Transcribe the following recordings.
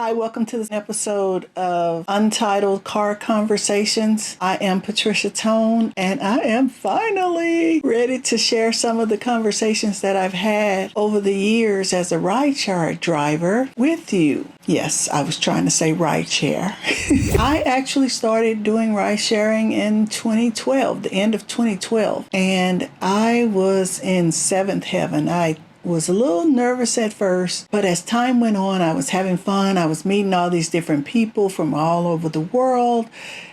Hi, welcome to this episode of Untitled Car Conversations. I am Patricia Tone, and I am finally ready to share some of the conversations that I've had over the years as a rideshare driver with you. Yes, I was trying to say rideshare. I actually started doing ride sharing in 2012, the end of 2012, and I was in seventh heaven. I was a little nervous at first, but as time went on, I was having fun. I was meeting all these different people from all over the world,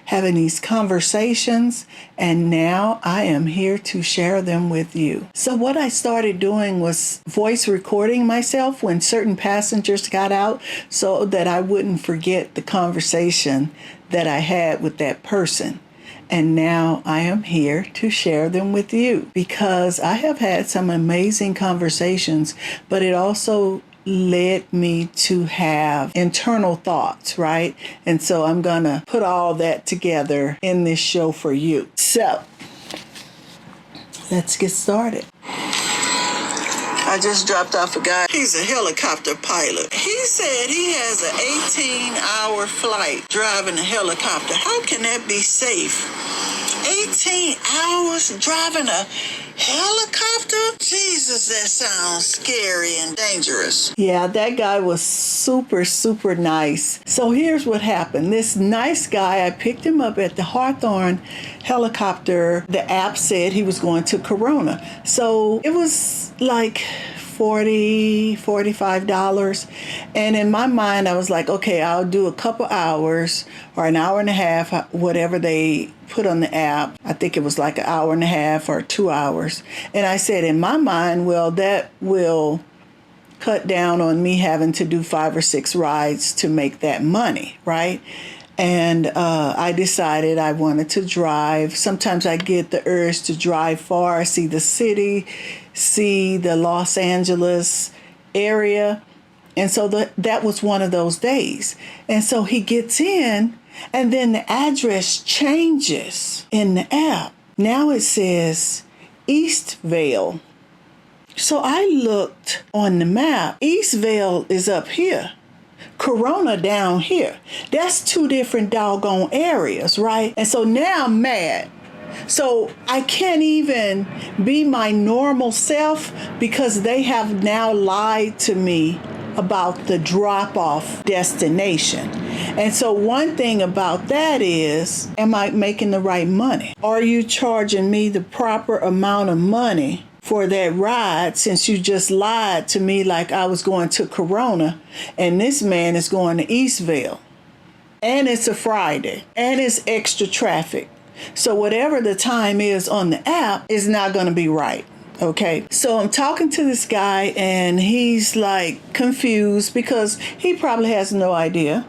having these conversations, and now I am here to share them with you. So what I started doing was voice recording myself when certain passengers got out so that I wouldn't forget the conversation that I had with that person. And now I am here to share them with you because I have had some amazing conversations, but it also led me to have internal thoughts, right? And so I'm going to put all that together in this show for you. So let's get started. I just dropped off a guy. He's a helicopter pilot. He said he has an 18-hour flight driving a helicopter. How can that be safe? 18 hours driving a helicopter? Jesus, that sounds scary and dangerous. Yeah, that guy was super, super nice. So here's what happened. This nice guy, I picked him up at the Hawthorne helicopter. The app said he was going to Corona. So it was like $45. And in my mind, I was like, okay, I'll do a couple hours or an hour and a half, whatever they put on the app. I think it was like an hour and a half or 2 hours. And I said in my mind, well, that will cut down on me having to do 5 or 6 rides to make that money, right? And I decided I wanted to drive. Sometimes I get the urge to drive far, see the city, see the Los Angeles area. And so that was one of those days. And so he gets in, and then the address changes in the app. Now it says Eastvale. So I looked on the map. Eastvale is up here. Corona down here. That's 2 different doggone areas, right? And so now I'm mad. So I can't even be my normal self because they have now lied to me about the drop-off destination. And so one thing about that is, am I making the right money? Are you charging me the proper amount of money for that ride, since you just lied to me like I was going to Corona and this man is going to Eastvale? And it's a Friday and it's extra traffic. So whatever the time is on the app is not going to be right. Okay, so I'm talking to this guy and he's like confused because he probably has no idea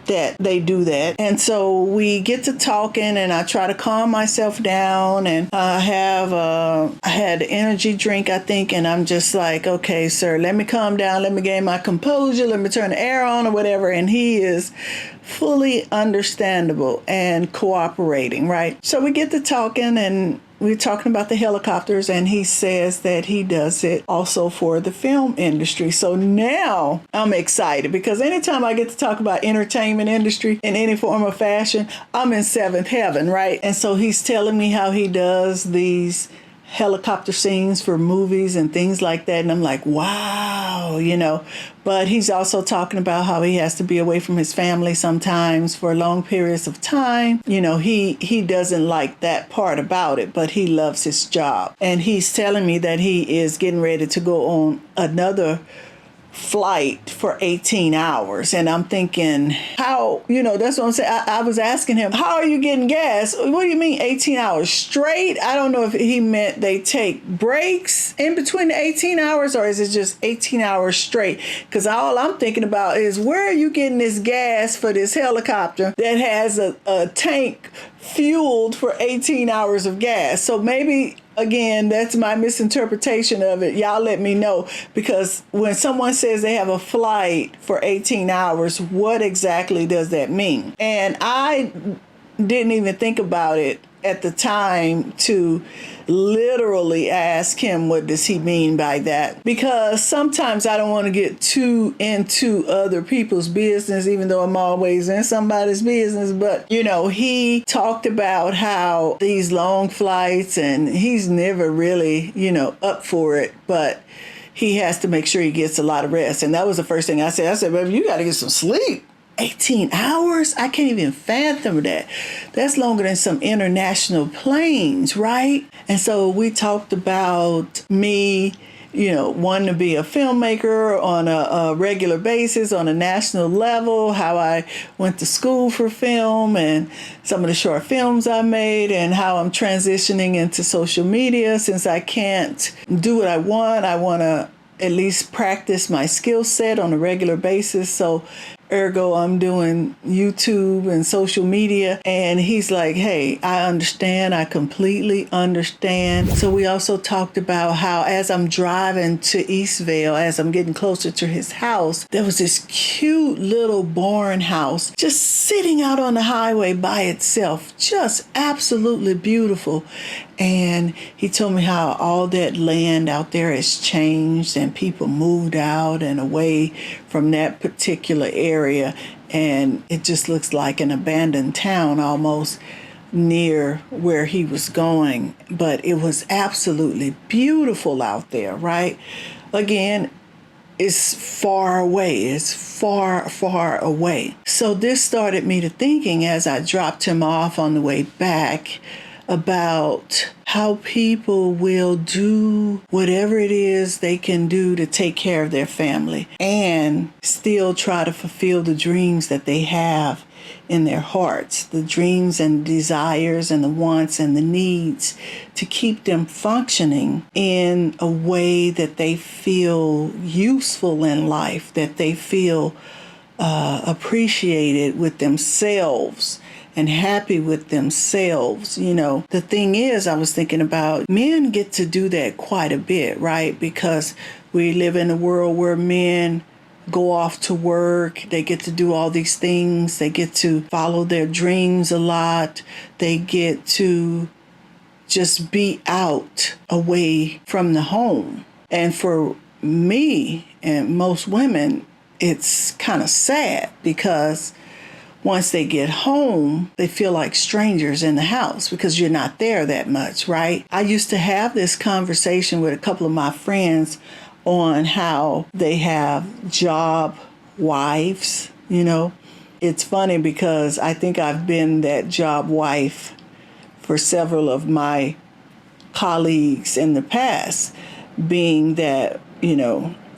that they do that. And so we get to talking and I try to calm myself down, and I had an energy drink, I think, and I'm just like, okay, sir, let me calm down, let me gain my composure, let me turn the air on or whatever. And he is fully understandable and cooperating, right? So we get to talking and we're talking about the helicopters, and he says that he does it also for the film industry. So now I'm excited because anytime I get to talk about entertainment industry in any form of fashion, I'm in seventh heaven, right? And so he's telling me how he does these helicopter scenes for movies and things like that. And I'm like, wow, but he's also talking about how he has to be away from his family sometimes for long periods of time. He doesn't like that part about it, but he loves his job. And he's telling me that he is getting ready to go on another flight for 18 hours. And I'm thinking, how, that's what I'm saying. I was asking him, how are you getting gas? What do you mean 18 hours straight? I don't know if he meant they take breaks in between the 18 hours or is it just 18 hours straight? Because all I'm thinking about is, where are you getting this gas for this helicopter that has a tank fueled for 18 hours of gas? So maybe, again, that's my misinterpretation of it. Y'all let me know, because when someone says they have a flight for 18 hours, what exactly does that mean? And I didn't even think about it at the time to literally ask him, what does he mean by that? Because sometimes I don't want to get too into other people's business, even though I'm always in somebody's business. But, he talked about how these long flights, and he's never really, up for it, but he has to make sure he gets a lot of rest. And that was the first thing I said. I said, baby, you got to get some sleep. 18 hours? I can't even fathom that. That's longer than some international planes, right? And so we talked about me, wanting to be a filmmaker on a regular basis, on a national level, how I went to school for film and some of the short films I made, and how I'm transitioning into social media. Since I can't do what I want to at least practice my skill set on a regular basis. So ergo, I'm doing YouTube and social media. And he's like, hey, I understand. I completely understand. So we also talked about how as I'm driving to Eastvale, as I'm getting closer to his house, there was this cute little barn house just sitting out on the highway by itself. Just absolutely beautiful. And he told me how all that land out there has changed and people moved out and away from that particular area. And it just looks like an abandoned town almost near where he was going. But it was absolutely beautiful out there, right? Again, it's far away. It's far, far away. So this started me to thinking as I dropped him off on the way back about how people will do whatever it is they can do to take care of their family and still try to fulfill the dreams that they have in their hearts, the dreams and desires and the wants and the needs, to keep them functioning in a way that they feel useful in life, that they feel appreciated with themselves and happy with themselves. The thing is, I was thinking about men get to do that quite a bit, right? Because we live in a world where men go off to work. They get to do all these things. They get to follow their dreams a lot. They get to just be out away from the home. And for me and most women, it's kind of sad because once they get home, they feel like strangers in the house because you're not there that much, right? I used to have this conversation with a couple of my friends on how they have job wives, It's funny because I think I've been that job wife for several of my colleagues in the past, being that,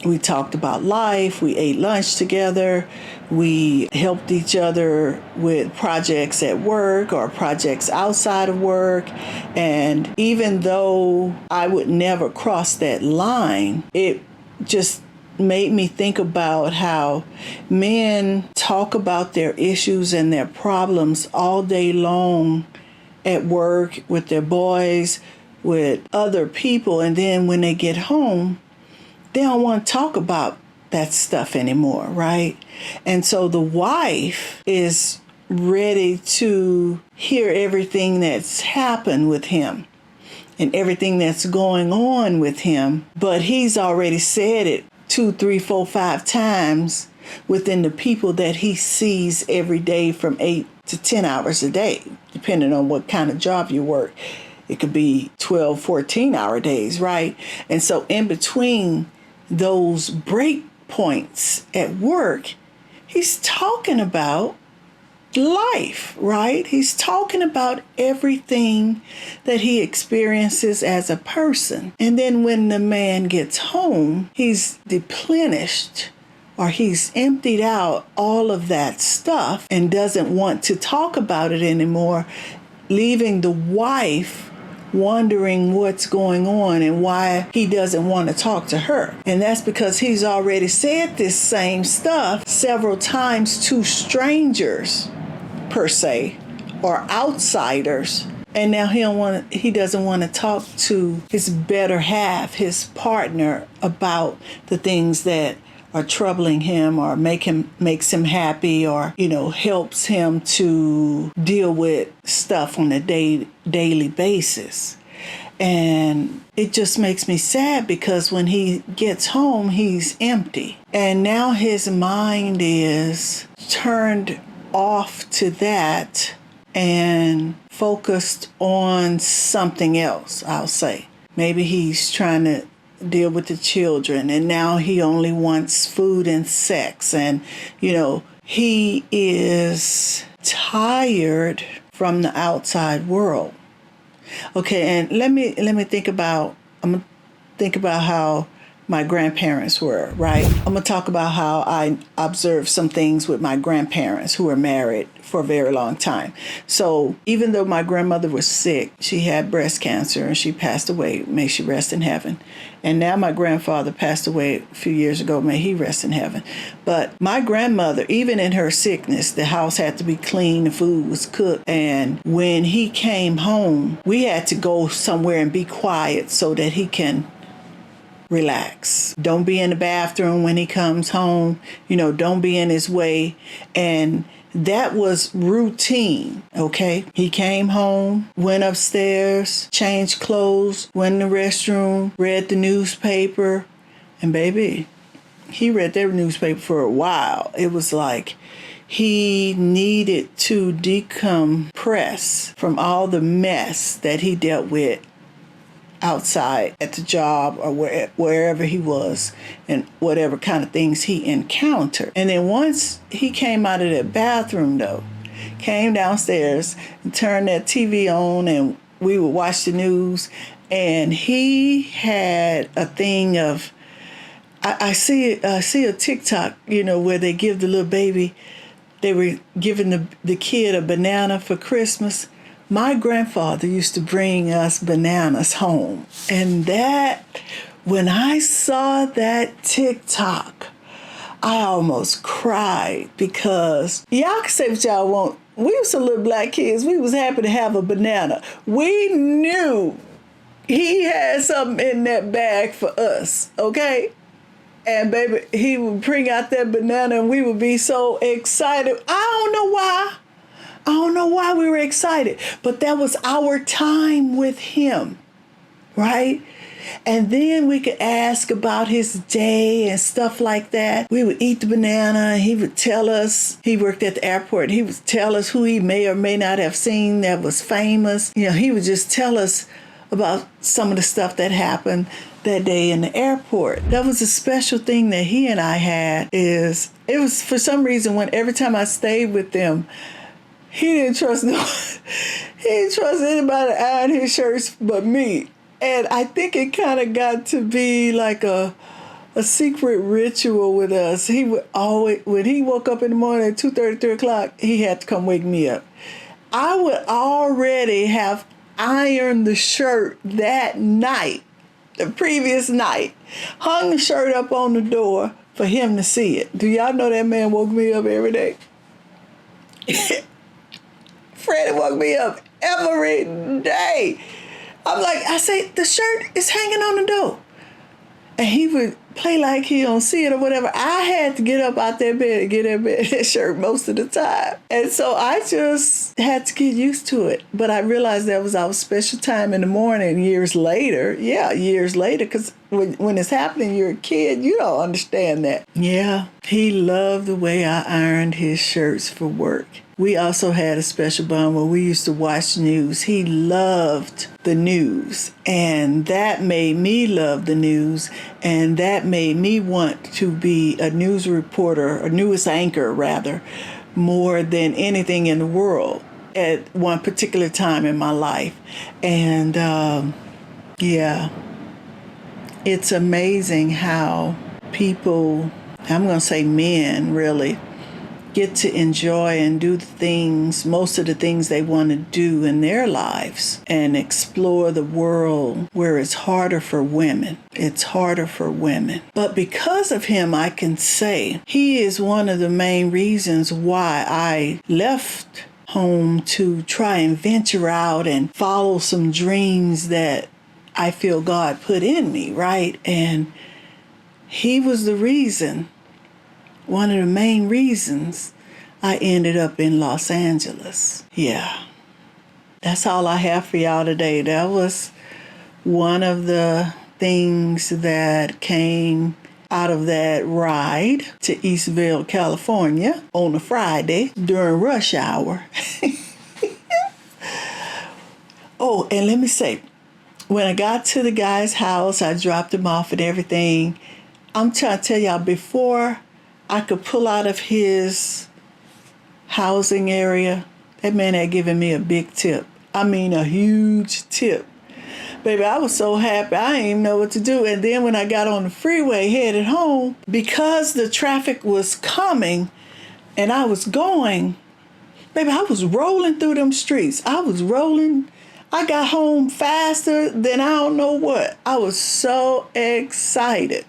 we talked about life, we ate lunch together, we helped each other with projects at work or projects outside of work. And even though I would never cross that line, it just made me think about how men talk about their issues and their problems all day long at work, with their boys, with other people. And then when they get home, they don't want to talk about that stuff anymore, right? And so the wife is ready to hear everything that's happened with him and everything that's going on with him. But he's already said it 2, 3, 4, 5 times within the people that he sees every day from 8 to 10 hours a day, depending on what kind of job you work. It could be 12, 14-hour days, right? And so in between those break points at work, he's talking about life, right? He's talking about everything that he experiences as a person. And then when the man gets home, he's replenished, or he's emptied out all of that stuff and doesn't want to talk about it anymore, leaving the wife wondering what's going on and why he doesn't want to talk to her. And that's because he's already said this same stuff several times to strangers, per se, or outsiders. And now he doesn't want to talk to his better half, his partner, about the things that are troubling him or makes him happy, or helps him to deal with stuff on a daily basis. And it just makes me sad because when he gets home, he's empty. And now his mind is turned off to that and focused on something else, I'll say. Maybe he's trying to deal with the children, and now he only wants food and sex. And, he is tired from the outside world. Okay, and let me think about, I'm going to think about how my grandparents were, right? I'm going to talk about how I observed some things with my grandparents who were married for a very long time. So even though my grandmother was sick, she had breast cancer and she passed away. May she rest in heaven. And now my grandfather passed away a few years ago. May he rest in heaven. But my grandmother, even in her sickness, the house had to be clean, the food was cooked. And when he came home, we had to go somewhere and be quiet so that he can relax. Don't be in the bathroom when he comes home. Don't be in his way. And that was routine, okay? He came home, went upstairs, changed clothes, went in the restroom, read the newspaper, and baby, he read that newspaper for a while. It was like he needed to decompress from all the mess that he dealt with outside at the job or wherever he was, and whatever kind of things he encountered. And then once he came out of that bathroom, though, came downstairs and turned that TV on, and we would watch the news, and he had a thing of, I see a TikTok, where they give the little baby, they were giving the kid a banana for Christmas. My grandfather used to bring us bananas home. And when I saw that TikTok, I almost cried, because y'all can say what y'all want. We was some little black kids. We was happy to have a banana. We knew he had something in that bag for us, okay? And baby, he would bring out that banana and we would be so excited. I don't know why we were excited, but that was our time with him, right? And then we could ask about his day and stuff like that. We would eat the banana. He would tell us, he worked at the airport. He would tell us who he may or may not have seen that was famous. He would just tell us about some of the stuff that happened that day in the airport. That was a special thing that he and I had. It was for some reason every time I stayed with them, he didn't trust anybody to iron his shirts but me. And I think it kind of got to be like a secret ritual with us. He would always, when he woke up in the morning at 2:30, 3 o'clock, he had to come wake me up. I would already have ironed the shirt that night, the previous night, hung the shirt up on the door for him to see it. Do y'all know that man woke me up every day? Freddie woke me up every day. I say, the shirt is hanging on the door. And he would play like he don't see it or whatever. I had to get up out that bed and get that shirt most of the time. And so I just had to get used to it. But I realized that was our special time in the morning years later. Yeah, years later, because when it's happening, you're a kid, you don't understand that. Yeah, he loved the way I ironed his shirts for work. We also had a special bond where we used to watch news. He loved the news, and that made me love the news, and that made me want to be a news reporter, a news anchor rather, more than anything in the world at one particular time in my life. And yeah, it's amazing how people, I'm going to say men really, get to enjoy and do most of the things they want to do in their lives and explore the world where it's harder for women. It's harder for women. But because of him, I can say he is one of the main reasons why I left home to try and venture out and follow some dreams that I feel God put in me, right? And he was the reason one of the main reasons I ended up in Los Angeles. Yeah, that's all I have for y'all today. That was one of the things that came out of that ride to Eastville, California on a Friday during rush hour. Oh, and let me say, when I got to the guy's house, I dropped him off and everything. I'm trying to tell y'all, before I could pull out of his housing area, that man had given me a big tip. I mean, a huge tip. Baby, I was so happy. I didn't even know what to do. And then when I got on the freeway headed home, because the traffic was coming and I was going, baby, I was rolling through them streets. I was rolling. I got home faster than I don't know what. I was so excited.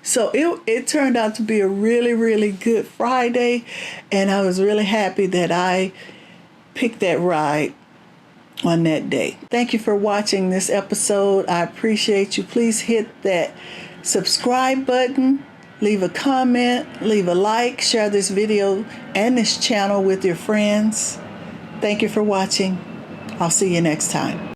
So it turned out to be a really, really good Friday. And I was really happy that I picked that ride on that day. Thank you for watching this episode. I appreciate you. Please hit that subscribe button, leave a comment, leave a like, share this video and this channel with your friends. Thank you for watching. I'll see you next time.